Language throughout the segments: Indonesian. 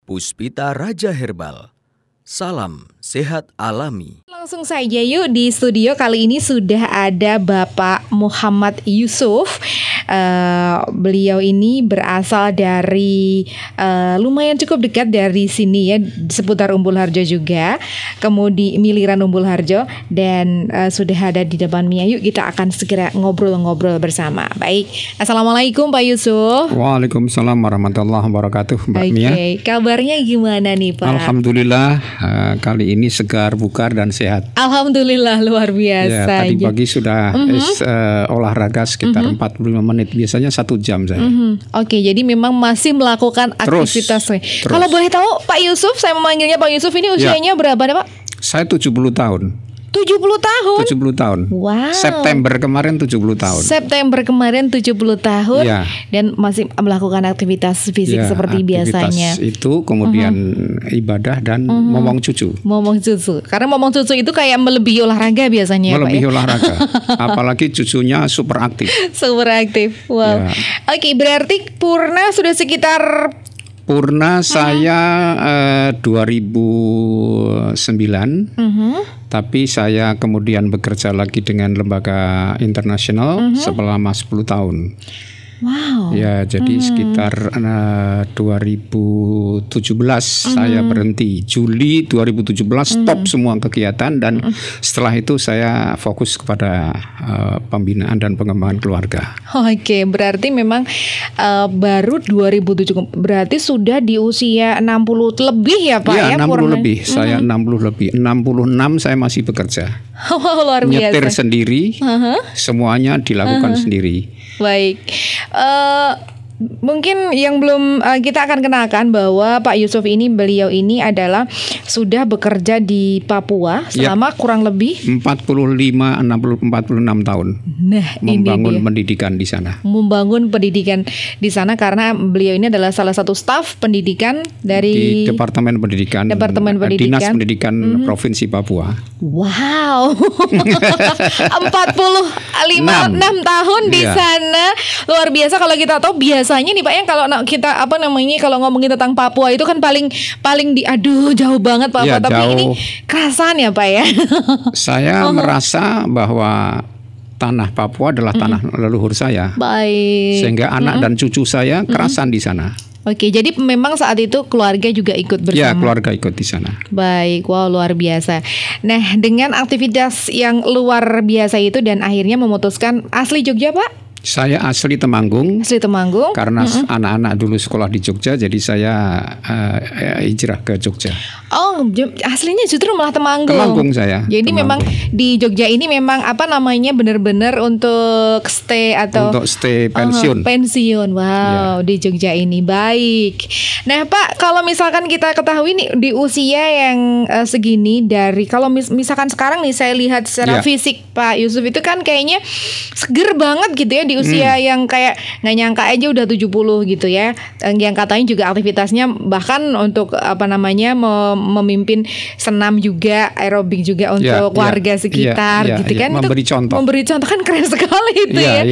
Puspita Raja Herbal. Salam sehat alami. Langsung saja yuk, di studio kali ini sudah ada Bapak Muhammad Yusuf. Beliau ini berasal dari lumayan cukup dekat dari sini ya, seputar Umbul Harjo juga, kemudian Miliran Umbul Harjo, dan sudah ada di depan Mia. Yuk kita akan segera ngobrol-ngobrol bersama. Baik, Assalamualaikum Pak Yusuf. Waalaikumsalam warahmatullahi wabarakatuh, Mbak Mia. Kabarnya gimana nih Pak? Alhamdulillah, kali ini segar, bugar dan sehat. Alhamdulillah, luar biasa. Ya, tadi pagi sudah olahraga sekitar 45 menit, biasanya 1 jam saya. Oke, jadi memang masih melakukan aktivitas. Terus. Kalau boleh tahu Pak Yusuf, saya memanggilnya Pak Yusuf, ini usianya berapa nih Pak? Saya 70 tahun. 70 tahun? 70 tahun. Wow. September kemarin 70 tahun. September kemarin 70 tahun Ya. Dan masih melakukan aktivitas fisik seperti biasanya. Itu kemudian ibadah dan momong cucu. Momong cucu. Karena momong cucu itu kayak melebihi olahraga biasanya Melebihi Pak ya? olahraga. Apalagi cucunya super aktif. Super aktif. Wow. Ya. Oke, berarti Purna sudah sekitar Purna saya 2009, tapi saya kemudian bekerja lagi dengan lembaga internasional selama 10 tahun. wow. Ya, jadi sekitar 2017 saya berhenti. Juli 2017 stop semua kegiatan, dan setelah itu saya fokus kepada pembinaan dan pengembangan keluarga. Oke, berarti memang baru 2007, berarti sudah di usia 60 lebih ya Pak ya? Ya, 60 lebih. Saya 60 lebih. 66 saya masih bekerja. Wow, luar biasa. Nyetir sendiri, semuanya dilakukan sendiri. Baik, mungkin yang belum kita akan kenalkan bahwa Pak Yusuf ini, beliau ini adalah sudah bekerja di Papua selama kurang lebih 46 tahun. Nah, membangun ini dia. pendidikan di sana. Membangun pendidikan di sana karena beliau ini adalah salah satu staf pendidikan dari Di Departemen Pendidikan, Dinas Pendidikan Provinsi Papua. Wow. 46 tahun di sana. Luar biasa. Kalau kita tahu biasanya nih Pak ya, kalau kita kalau ngomongin tentang Papua itu kan paling jauh banget Papua, Ya, tapi jauh. ini kerasan ya Pak ya. Saya merasa bahwa tanah Papua adalah tanah leluhur saya. Baik. Sehingga anak dan cucu saya kerasan di sana. Oke, jadi memang saat itu keluarga juga ikut bersama. Ya, keluarga ikut di sana. Baik, wow, luar biasa. Nah, dengan aktivitas yang luar biasa itu dan akhirnya memutuskan asli Jogja Pak? Saya asli Temanggung. Asli Temanggung. Karena anak-anak dulu sekolah di Jogja, jadi saya hijrah ke Jogja. Oh, aslinya justru malah Temanggung. Temanggung saya. Jadi memang di Jogja ini memang benar-benar untuk stay atau untuk stay pensiun. Pensiun. Wow, di Jogja ini. Baik. Nah, Pak, kalau misalkan kita ketahui nih di usia yang segini, dari kalau misalkan sekarang nih saya lihat secara fisik Pak Yusuf itu kan kayaknya seger banget gitu ya, di usia yang kayak nggak nyangka aja udah 70 gitu ya. Yang katanya juga aktivitasnya bahkan untuk memimpin senam juga, aerobik juga untuk warga sekitar gitu kan. Memberi contoh. Memberi contoh kan keren sekali itu ya.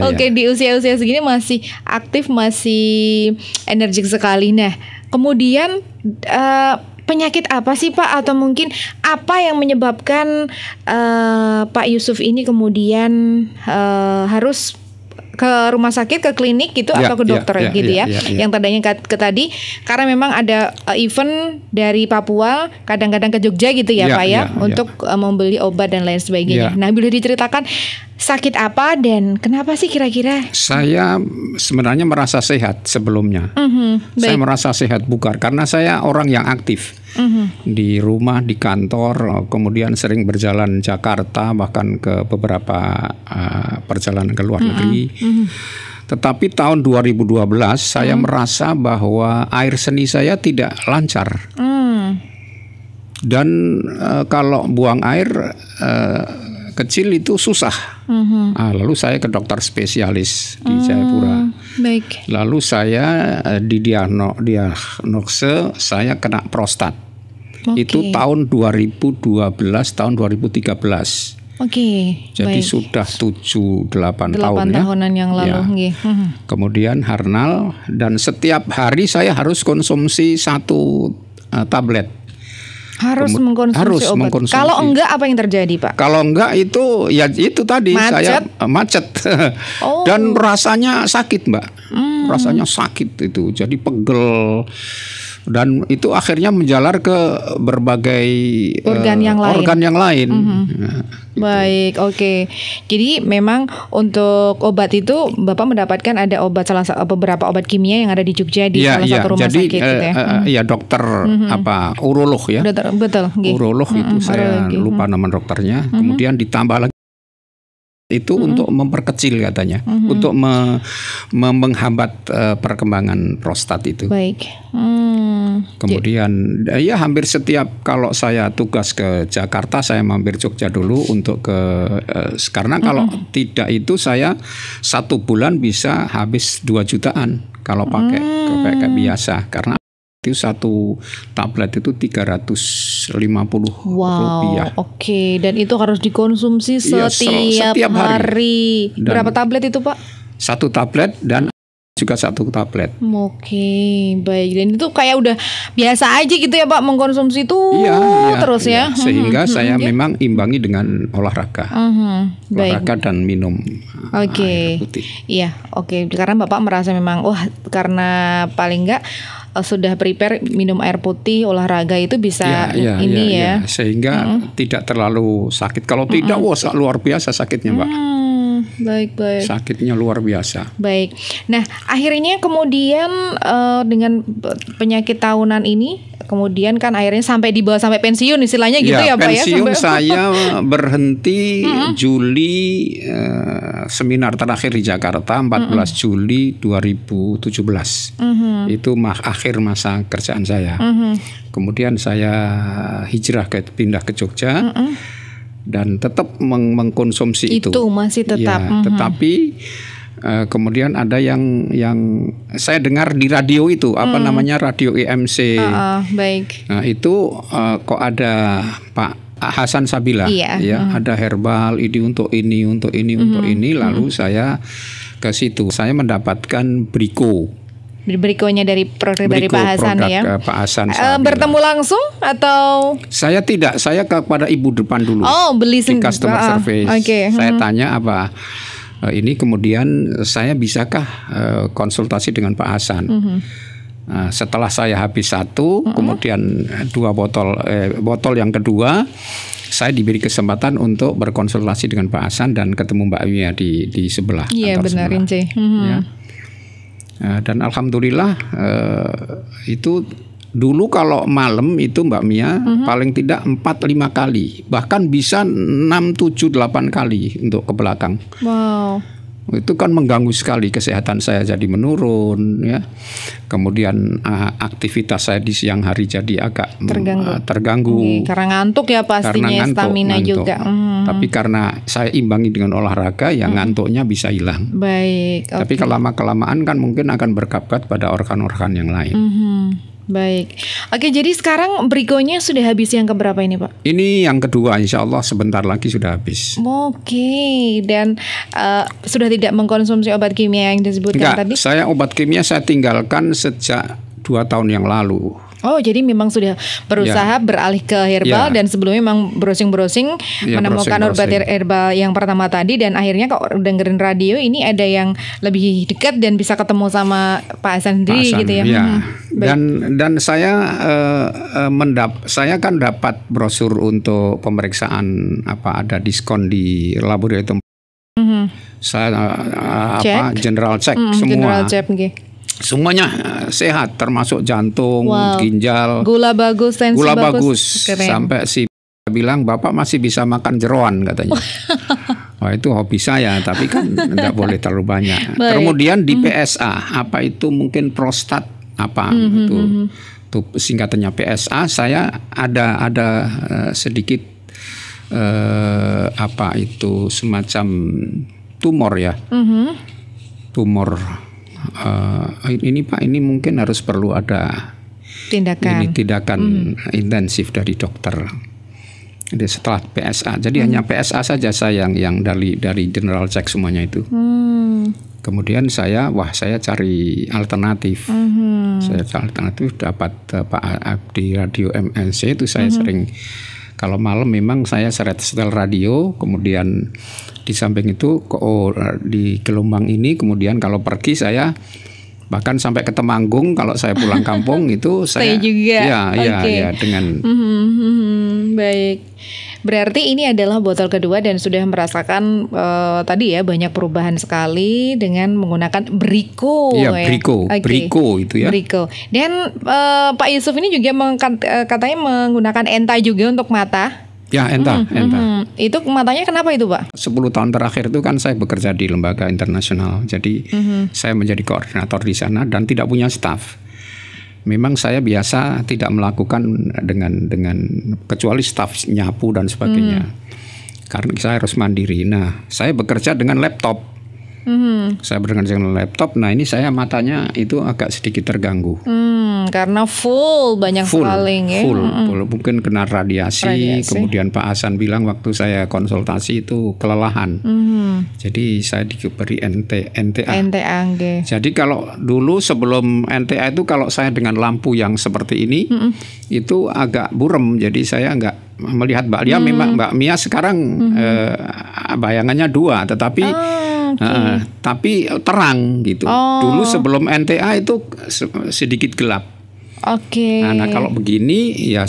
Oke, di usia-usia segini masih aktif, masih energik sekali. Nah, kemudian penyakit apa sih Pak, atau mungkin apa yang menyebabkan Pak Yusuf ini kemudian harus ke rumah sakit, ke klinik gitu, atau ke dokter gitu ya. Yang tadinya tadi karena memang ada event dari Papua, kadang-kadang ke Jogja gitu ya Pak ya, untuk membeli obat dan lain sebagainya. Nah, boleh diceritakan sakit apa dan kenapa sih kira-kira? Saya sebenarnya merasa sehat sebelumnya. Saya merasa sehat, bugar, karena saya orang yang aktif. Di rumah, di kantor, kemudian sering berjalan Jakarta, bahkan ke beberapa perjalanan ke luar negeri. Tetapi tahun 2012 saya merasa bahwa air seni saya tidak lancar. Dan kalau buang air kecil itu susah. Lalu saya ke dokter spesialis di Jayapura. Baik. Lalu saya diagnosa saya kena prostat. Itu tahun 2012, tahun 2013. Jadi sudah 7-8 tahun ya. tahunan yang lalu. Ya. Kemudian Harnal, dan setiap hari saya harus konsumsi 1 tablet. Harus mengkonsumsi obat. Kalau enggak apa yang terjadi, Pak? Kalau enggak itu ya itu tadi saya macet. Dan rasanya sakit, Mbak. Rasanya sakit itu. Jadi pegel. Dan itu akhirnya menjalar ke berbagai organ yang lain. Nah, baik, oke. Jadi memang untuk obat itu Bapak mendapatkan ada beberapa obat kimia yang ada di Jogja di salah satu rumah sakit gitu ya. Ya dokter urolog ya. Betul. Urolog itu saya lupa nama dokternya. Kemudian ditambah lagi itu untuk memperkecil katanya, untuk menghambat perkembangan prostat itu. Baik. Kemudian ya hampir setiap kalau saya tugas ke Jakarta saya mampir Jogja dulu untuk karena kalau tidak itu saya 1 bulan bisa habis 2 jutaan kalau pakai biasa, karena itu 1 tablet itu 350 rupiah. Oke. Dan itu harus dikonsumsi setiap hari. Berapa tablet itu, Pak? 1 tablet dan juga 1 tablet. Oke, baik. Dan itu kayak udah biasa aja gitu ya, Pak, mengkonsumsi itu terus ya. Sehingga saya memang imbangi dengan olahraga. Olahraga dan minum air putih. Iya, oke. Karena Bapak merasa memang karena paling enggak sudah prepare minum air putih, olahraga itu bisa ya. Sehingga tidak terlalu sakit. Kalau tidak, luar biasa sakitnya, Mbak. Baik. Sakitnya luar biasa. Baik. Nah, akhirnya kemudian dengan penyakit tahunan ini, kemudian kan akhirnya sampai dibawa sampai pensiun istilahnya gitu ya, Pak ya? Pensiun saya berhenti Juli, seminar terakhir di Jakarta 14 Juli 2017. Itu akhir masa kerjaan saya. Kemudian saya pindah ke Jogja. Dan tetap mengkonsumsi itu masih tetap. Tetapi kemudian ada yang saya dengar di radio itu namanya radio EMC. Baik. Nah, itu kok ada Pak Hasan Sabila ada herbal ini untuk ini lalu saya ke situ. Saya mendapatkan Berikutnya dari Pak Hasan ya. Pak Hasan bertemu langsung atau? Saya tidak, saya kepada ibu depan dulu. Beli di customer service. Saya tanya apa ini, kemudian saya bisakah konsultasi dengan Pak Hasan. Setelah saya habis 1, kemudian 2 botol yang kedua, saya diberi kesempatan untuk berkonsultasi dengan Pak Hasan dan ketemu Mbak Mia di sebelah. Iya, benar, Ince. Ya. Dan alhamdulillah itu dulu kalau malam itu Mbak Mia paling tidak 4-5 kali, bahkan bisa 6-7-8 kali untuk ke belakang. Wow. Itu kan mengganggu sekali, kesehatan saya jadi menurun ya. Kemudian aktivitas saya di siang hari jadi agak terganggu. Karena ngantuk ya pastinya, stamina juga. Tapi karena saya imbangi dengan olahraga, ya ngantuknya bisa hilang. Baik. Tapi kelamaan kan mungkin akan berkabat pada organ-organ yang lain. Baik. Oke, jadi sekarang berikutnya sudah habis yang keberapa ini, Pak? Ini yang kedua, insya Allah sebentar lagi sudah habis. Oke, dan sudah tidak mengkonsumsi obat kimia yang disebutkan tadi? Saya obat kimia saya tinggalkan sejak 2 tahun yang lalu. Oh, jadi memang sudah berusaha beralih ke herbal dan sebelumnya memang browsing menemukan obat herbal yang pertama tadi, dan akhirnya kok dengerin radio ini ada yang lebih dekat dan bisa ketemu sama Pak Hasan sendiri gitu ya. Dan saya saya kan dapat brosur untuk pemeriksaan ada diskon di laboratorium. Saya general check semua. General check, semuanya sehat, termasuk jantung, ginjal, gula bagus, tensi bagus. Sampai si bilang, Bapak masih bisa makan jeroan katanya. Wah, itu hobi saya, tapi kan nggak boleh terlalu banyak. Kemudian di PSA, apa itu mungkin prostat itu singkatannya PSA. Saya ada sedikit itu semacam tumor ya, tumor. Ini Pak, ini mungkin harus perlu ada tindakan intensif dari dokter. Jadi setelah PSA. Jadi hanya PSA saja saya yang dari general check semuanya itu. Kemudian saya cari alternatif. Saya cari alternatif, dapat di radio MNC itu saya sering, kalau malam memang saya setel radio, kemudian di samping itu di gelombang ini, kemudian kalau pergi saya bahkan sampai ke Temanggung, kalau saya pulang kampung itu saya juga. Ya dengan baik. Berarti ini adalah botol kedua dan sudah merasakan tadi ya banyak perubahan sekali dengan menggunakan Brico. Iya, Brico itu ya. Brico. Dan Pak Yusuf ini juga katanya menggunakan Enta juga untuk mata. Ya, Enta. Itu matanya kenapa itu, Pak? 10 tahun terakhir itu kan saya bekerja di lembaga internasional. Jadi saya menjadi koordinator di sana dan tidak punya staf. Memang saya biasa tidak melakukan dengan kecuali staf nyapu dan sebagainya. Karena saya harus mandiri. Nah, saya bekerja dengan laptop. Saya bekerja dengan laptop. Nah, ini saya matanya itu agak sedikit terganggu. Karena banyak sekali ya. Full. Mungkin kena radiasi. Kemudian Pak Hasan bilang waktu saya konsultasi itu kelelahan. Jadi saya diberi NTA. Jadi kalau dulu sebelum NTA itu kalau saya dengan lampu yang seperti ini itu agak burem. Jadi saya nggak melihat Mbak Lia. Memang Mbak Mia sekarang bayangannya 2, tetapi tapi terang gitu. Dulu sebelum NTA itu sedikit gelap. Nah, kalau begini ya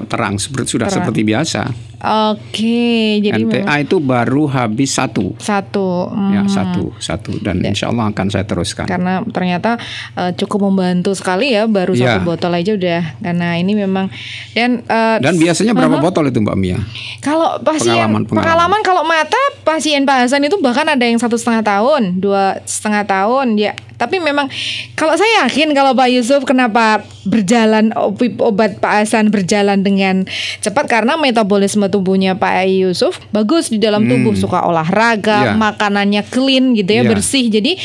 terang seperti biasa. Jadi NTA itu baru habis satu. Ya, satu dan insya Allah akan saya teruskan. Karena ternyata cukup membantu sekali ya, baru satu botol aja udah. Karena ini memang dan biasanya berapa botol itu Mbak Mia? Kalau pengalaman kalau mata pasien Pak Hasan itu bahkan ada yang 1,5 tahun, 2,5 tahun ya. Tapi memang kalau saya yakin kalau Pak Yusuf kenapa berjalan obat Pak Hasan berjalan dengan cepat karena metabolisme tubuhnya Pak Yusuf bagus di dalam tubuh, suka olahraga, makanannya clean gitu ya, bersih. Jadi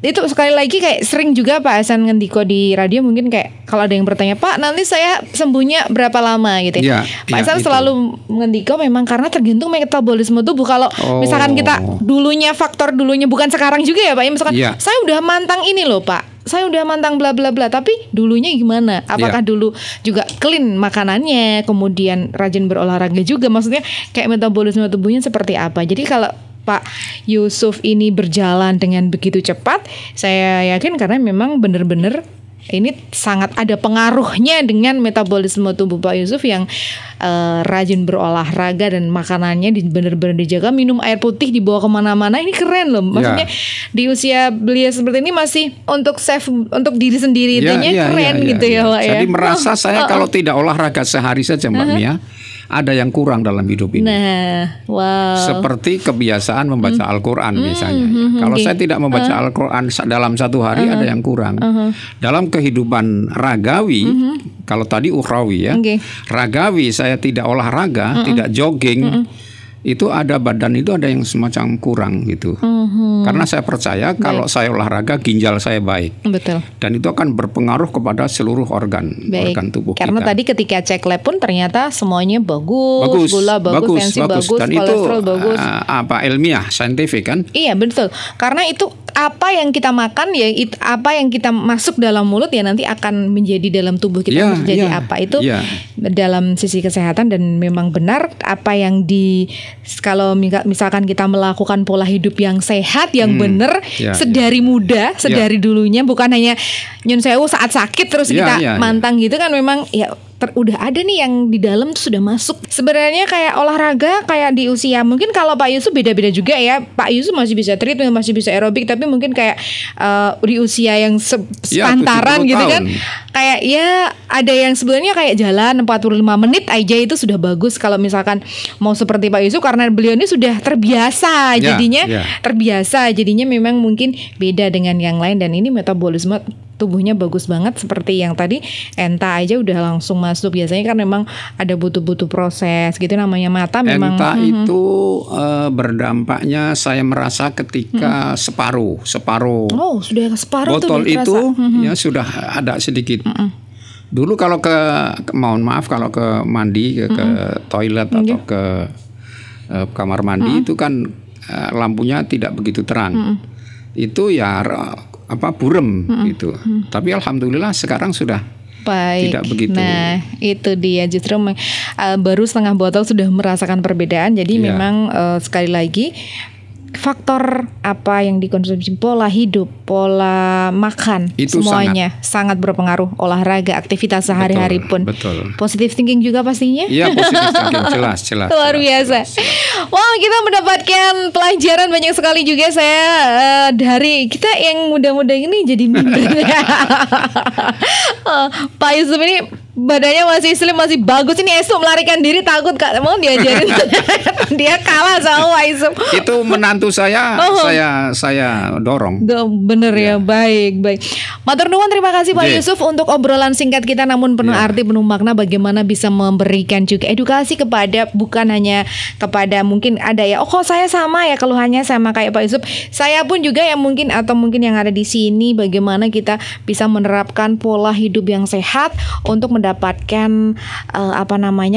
itu sekali lagi kayak sering juga Pak Hasan ngendiko di radio, mungkin kayak kalau ada yang bertanya, Pak nanti saya sembuhnya berapa lama gitu ya. Pak Hasan selalu ngendiko memang karena tergantung metabolisme tubuh. Kalau misalkan kita faktor dulunya bukan sekarang juga ya Pak ya, misalkan saya udah mantang ini loh Pak, saya udah mantang bla bla bla, tapi dulunya gimana? Apakah dulu juga clean makanannya, kemudian rajin berolahraga juga, maksudnya kayak metabolisme tubuhnya seperti apa. Jadi kalau Pak Yusuf ini berjalan dengan begitu cepat, saya yakin karena memang benar-benar ini sangat ada pengaruhnya dengan metabolisme tubuh Pak Yusuf yang rajin berolahraga dan makanannya benar-benar dijaga, minum air putih dibawa kemana-mana. Ini keren loh, maksudnya di usia beliau seperti ini masih untuk save untuk diri sendiri, keren gitu ya Pak ya. Jadi merasa saya kalau tidak olahraga sehari saja Mbak Mia, ada yang kurang dalam hidup ini. Seperti kebiasaan membaca Al-Quran misalnya. Kalau saya tidak membaca Al-Quran dalam satu hari, ada yang kurang. Dalam kehidupan ragawi, kalau tadi ukhrawi ya, ragawi saya tidak olahraga, tidak jogging, itu ada badan itu ada yang semacam kurang gitu. Karena saya percaya kalau saya olahraga ginjal saya baik. Betul. Dan itu akan berpengaruh kepada seluruh organ tubuh Karena kita. tadi ketika cek lab pun ternyata semuanya bagus, gula bagus, tensi bagus, dan kolesterol itu, bagus. Ilmiah, saintifik kan? Iya betul. Karena itu apa yang kita makan ya, apa yang kita masuk dalam mulut ya nanti akan menjadi dalam tubuh kita menjadi apa itu dalam sisi kesehatan. Dan memang benar apa yang kalau misalkan kita melakukan pola hidup yang sehat, yang benar, sedari muda, sedari dulunya, bukan hanya nyun sewu saat sakit terus kita mantang gitu kan, memang ya udah ada nih yang di dalam tuh sudah masuk. Sebenarnya kayak olahraga kayak di usia, mungkin kalau Pak Yusuf beda-beda juga ya. Pak Yusuf masih bisa treadmill, masih bisa aerobik, tapi mungkin kayak di usia yang sepantaran gitu kan, kayak ya ada yang sebenarnya kayak jalan 45 menit aja itu sudah bagus. Kalau misalkan mau seperti Pak Yusuf, karena beliau ini sudah terbiasa, jadinya memang mungkin beda dengan yang lain. Dan ini metabolisme tubuhnya bagus banget, seperti yang tadi Enta aja udah langsung masuk. Biasanya kan memang ada butuh proses gitu, namanya mata memang. Enta itu berdampaknya saya merasa ketika separuh sudah separuh botol tuh itu ya sudah ada sedikit Dulu kalau mohon maaf kalau ke mandi ke toilet atau ke kamar mandi itu kan lampunya tidak begitu terang. Itu ya burem gitu. Tapi alhamdulillah sekarang sudah tidak begitu. Nah, itu dia justru baru setengah botol sudah merasakan perbedaan. Jadi memang sekali lagi faktor apa yang dikonsumsi, pola hidup, pola makan, itu semuanya sangat berpengaruh. Olahraga, aktivitas sehari-hari pun. Betul. Positive thinking juga pastinya. Iya, positive thinking jelas. Luar biasa. Wow, kita mendapatkan pelajaran banyak sekali juga. Saya dari kita yang muda-muda ini jadi minder. Pak Yusuf ini badannya masih slim, masih bagus. Ini Esu melarikan diri takut Kak mau diajarin. Dia kalah sama Pak Yusuf. Itu menantu saya dorong. Bener ya, baik. Matur nuwun, terima kasih Pak Yusuf untuk obrolan singkat kita namun penuh arti, penuh makna, bagaimana bisa memberikan juga edukasi kepada bukan hanya kepada mungkin ada ya, kok saya sama ya keluhannya sama kayak Pak Yusuf. Saya pun juga yang mungkin yang ada di sini, bagaimana kita bisa menerapkan pola hidup yang sehat untuk mendapatkan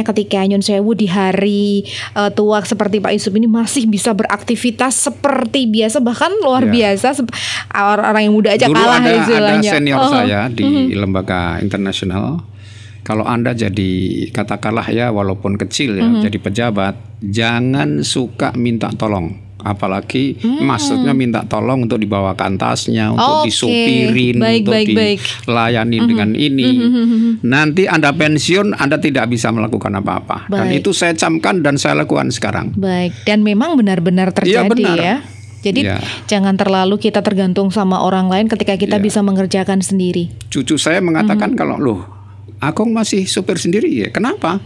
ketika nyun sewu di hari tua seperti Pak Yusuf ini masih bisa beraktivitas seperti biasa, bahkan luar biasa. Orang yang muda aja dulu kalah ada senior saya di lembaga internasional. Kalau Anda jadi katakanlah ya walaupun kecil ya jadi pejabat, jangan suka minta tolong. Apalagi maksudnya minta tolong untuk dibawakan tasnya, untuk disupirin, untuk dilayani dengan ini. Nanti Anda pensiun, Anda tidak bisa melakukan apa-apa. Dan itu saya camkan dan saya lakukan sekarang. Baik, dan memang benar-benar terjadi ya. Jadi jangan terlalu kita tergantung sama orang lain ketika kita bisa mengerjakan sendiri. Cucu saya mengatakan kalau loh, Akong masih supir sendiri ya, kenapa?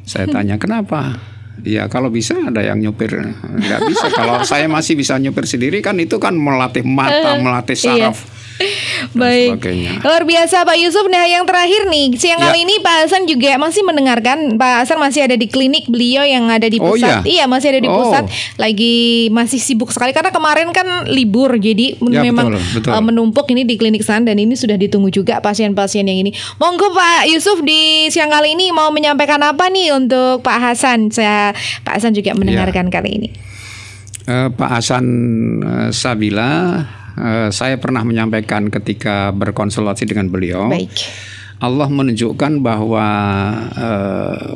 Saya tanya kenapa? Ya kalau bisa ada yang nyupir, nggak bisa. Kalau saya masih bisa nyupir sendiri kan itu kan melatih mata, melatih saraf. Baik, luar biasa Pak Yusuf. Nah yang terakhir nih, siang kali ini Pak Hasan juga masih mendengarkan. Pak Hasan masih ada di klinik beliau yang ada di pusat. Iya masih ada di pusat. Masih sibuk sekali karena kemarin kan libur. Jadi memang betul. Menumpuk ini di klinik sana. Dan ini sudah ditunggu juga pasien-pasien yang ini. Monggo Pak Yusuf di siang kali ini mau menyampaikan apa nih untuk Pak Hasan? Pak Hasan juga mendengarkan kali ini. Pak Hasan Sabila, saya pernah menyampaikan ketika berkonsultasi dengan beliau. Baik. Allah menunjukkan bahwa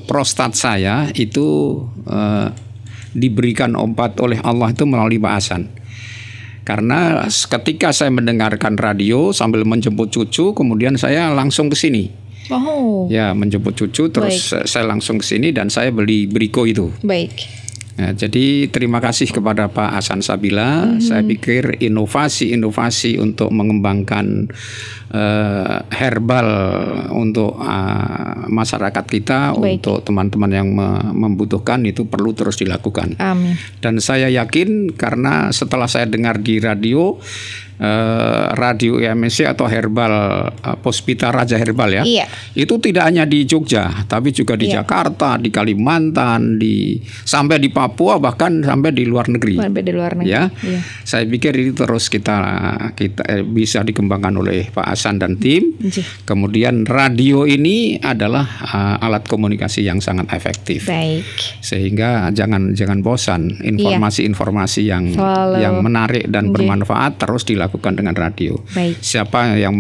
prostat saya itu diberikan obat oleh Allah itu melalui Pak Hasan. Karena ketika saya mendengarkan radio sambil menjemput cucu, kemudian saya langsung ke sini. Ya, menjemput cucu terus saya langsung ke sini dan saya beli Briko itu. Baik. Nah, jadi terima kasih kepada Pak Hasan Sabila. Saya pikir inovasi untuk mengembangkan herbal untuk masyarakat kita, untuk teman-teman yang membutuhkan itu perlu terus dilakukan. Amin. Dan saya yakin karena setelah saya dengar di radio IMSC atau herbal Puspita Raja Herbal ya. Iya. Itu tidak hanya di Jogja, tapi juga di Jakarta, di Kalimantan, sampai di Papua, bahkan sampai di luar negeri. Ya. Iya. Saya pikir ini terus kita bisa dikembangkan oleh Pak Hasan dan tim. Kemudian radio ini adalah alat komunikasi yang sangat efektif. Baik. Sehingga jangan bosan, informasi-informasi yang menarik dan bermanfaat terus dilakukan dengan radio. Baik. Siapa yang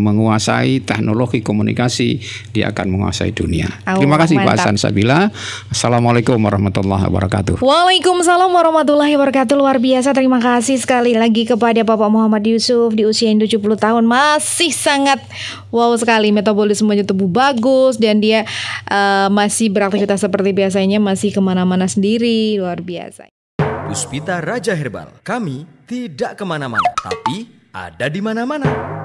menguasai teknologi komunikasi, dia akan menguasai dunia. Terima kasih Pak Hasan Sabila. Assalamualaikum warahmatullahi wabarakatuh. Waalaikumsalam warahmatullahi wabarakatuh. Luar biasa, terima kasih sekali lagi kepada Bapak Muhammad Yusuf di usia 70 tahun. Masih sangat wow sekali, metabolismenya tubuh bagus dan dia masih beraktivitas seperti biasanya, masih kemana-mana sendiri. Luar biasa. Puspita Raja Herbal, kami tidak kemana-mana, tapi ada di mana-mana.